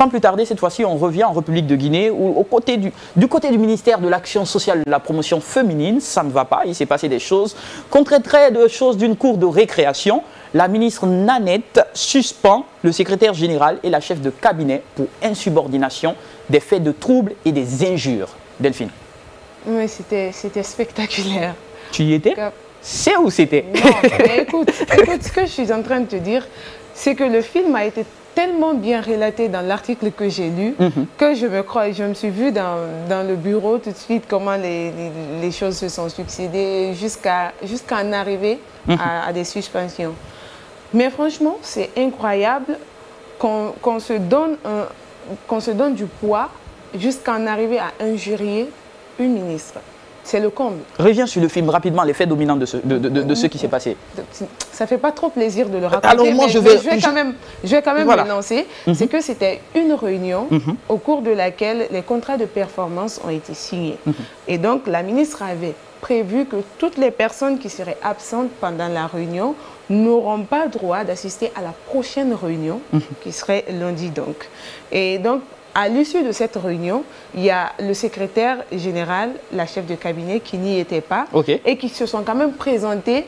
sans plus tarder, cette fois-ci, on revient en République de Guinée, où du côté du ministère de l'Action sociale et de la promotion féminine, ça ne va pas, il s'est passé des choses. Qu'on traiterait de choses d'une cour de récréation, la ministre Nanette suspend le secrétaire général et la chef de cabinet pour insubordination, des faits de troubles et des injures. Delphine. Oui, c'était spectaculaire. Tu y étais? C'est où c'était? Non, mais écoute, ce que je suis en train de te dire, c'est que le film a été tellement bien relaté dans l'article que j'ai lu que je me suis vue dans le bureau tout de suite comment les choses se sont succédées jusqu'à en arriver à des suspensions. Mais franchement, c'est incroyable qu'on se donne du poids jusqu'à en arriver à injurier une ministre. C'est le comble. Reviens sur le film rapidement, les faits dominants de ce qui s'est passé. Ça ne fait pas trop plaisir de le raconter, alors moi, mais je vais quand même voilà. le lancer. C'est que c'était une réunion au cours de laquelle les contrats de performance ont été signés. Et donc, la ministre avait prévu que toutes les personnes qui seraient absentes pendant la réunion n'auront pas droit d'assister à la prochaine réunion, qui serait lundi donc. Et donc, à l'issue de cette réunion, il y a le secrétaire général, la chef de cabinet qui n'y était pas et qui se sont quand même présentés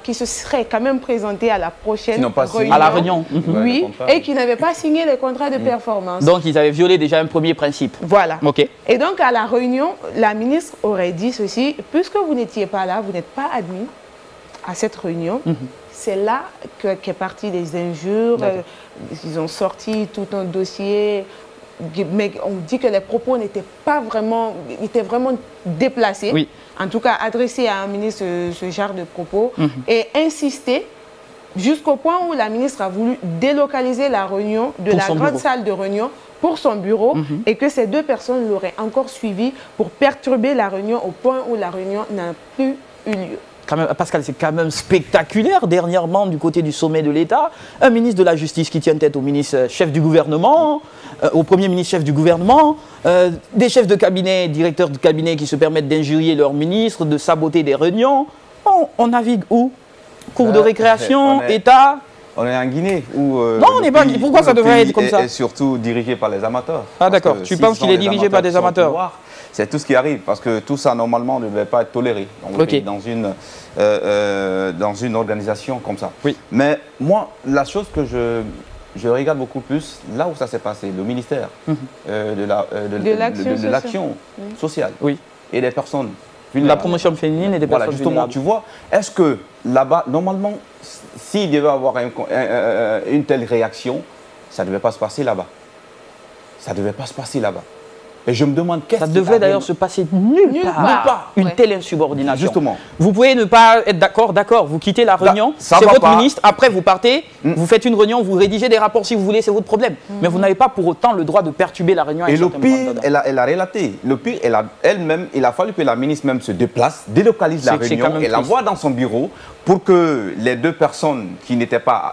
qui se seraient quand même présentés à la prochaine réunion. À la réunion. Oui, et qui n'avaient pas signé les contrats de performance. Donc, ils avaient violé déjà un premier principe. Voilà. Et donc, à la réunion, la ministre aurait dit ceci, puisque vous n'étiez pas là, vous n'êtes pas admis à cette réunion. C'est là qu'est partie les injures. Ils ont sorti tout un dossier. Mais on dit que les propos n'étaient pas vraiment, étaient vraiment déplacés. Oui. En tout cas, adressés à un ministre ce genre de propos. Et insister jusqu'au point où la ministre a voulu délocaliser la réunion de la grande salle de réunion pour son bureau et que ces deux personnes l'auraient encore suivi pour perturber la réunion au point où la réunion n'a plus eu lieu. Pascal, c'est quand même spectaculaire dernièrement du côté du sommet de l'État. Un ministre de la Justice qui tient tête au ministre chef du gouvernement, au premier ministre chef du gouvernement, des chefs de cabinet, directeurs de cabinet qui se permettent d'injurier leurs ministres, de saboter des réunions. On navigue où? Cours de récréation, État? On est en Guinée où... non, on n'est pas en Guinée. Pourquoi ça devrait être comme ça? Et surtout dirigé par les amateurs. Ah d'accord, tu penses qu'il est dirigé par des amateurs? C'est tout ce qui arrive, parce que tout ça, normalement, ne devait pas être toléré dans une organisation comme ça. Oui. Mais moi, la chose que je regarde beaucoup plus, là où ça s'est passé, le ministère de l'action sociale et des personnes vulnérables. La promotion féminine et des personnes vulnérables. Tu vois, est-ce que là-bas, normalement, s'il devait y avoir une telle réaction, ça ne devait pas se passer là-bas. Ça ne devait pas se passer là-bas. Et je me demande qu'est-ce qui... Ça devait d'ailleurs se passer nulle part. Une telle insubordination. Justement. Vous pouvez ne pas être d'accord, vous quittez la réunion, c'est votre ministre, après vous partez, vous faites une réunion, vous rédigez des rapports si vous voulez, c'est votre problème. Mais vous n'avez pas pour autant le droit de perturber la réunion. Et le pire, elle a relaté, le pire, elle-même, il a fallu que la ministre même se déplace, délocalise la réunion et l'envoie dans son bureau pour que les deux personnes qui n'étaient pas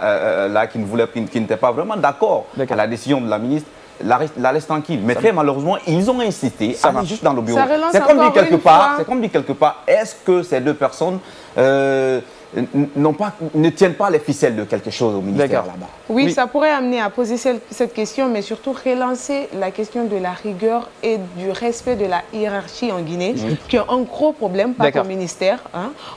là, qui n'étaient pas vraiment d'accord à la décision de la ministre, la laisse tranquille. Mais très malheureusement, ils ont incité à aller juste dans le bureau. C'est comme dit quelque part, est-ce que ces deux personnes ne tiennent pas les ficelles de quelque chose au ministère là-bas? Oui, ça pourrait amener à poser cette question, mais surtout relancer la question de la rigueur et du respect de la hiérarchie en Guinée, qui est un gros problème, pas qu'au ministère.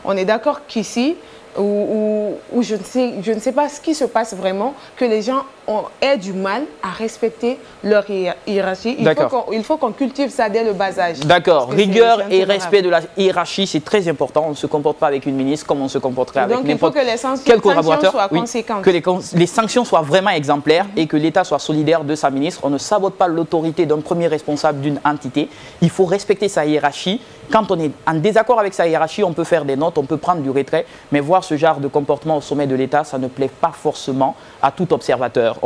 On est d'accord qu'ici, où je ne sais pas ce qui se passe vraiment, que les gens aient du mal à respecter leur hiérarchie. Il faut qu'on cultive ça dès le bas âge. D'accord. Rigueur et respect de la hiérarchie, c'est très important. On ne se comporte pas avec une ministre comme on se comporterait avec n'importe quel collaborateur. Donc il faut que les sanctions soient conséquentes. Que les sanctions soient vraiment exemplaires et que l'État soit solidaire de sa ministre. On ne sabote pas l'autorité d'un premier responsable d'une entité. Il faut respecter sa hiérarchie. Quand on est en désaccord avec sa hiérarchie, on peut faire des notes, on peut prendre du retrait, mais voir ce genre de comportement au sommet de l'État, ça ne plaît pas forcément à tout observateur.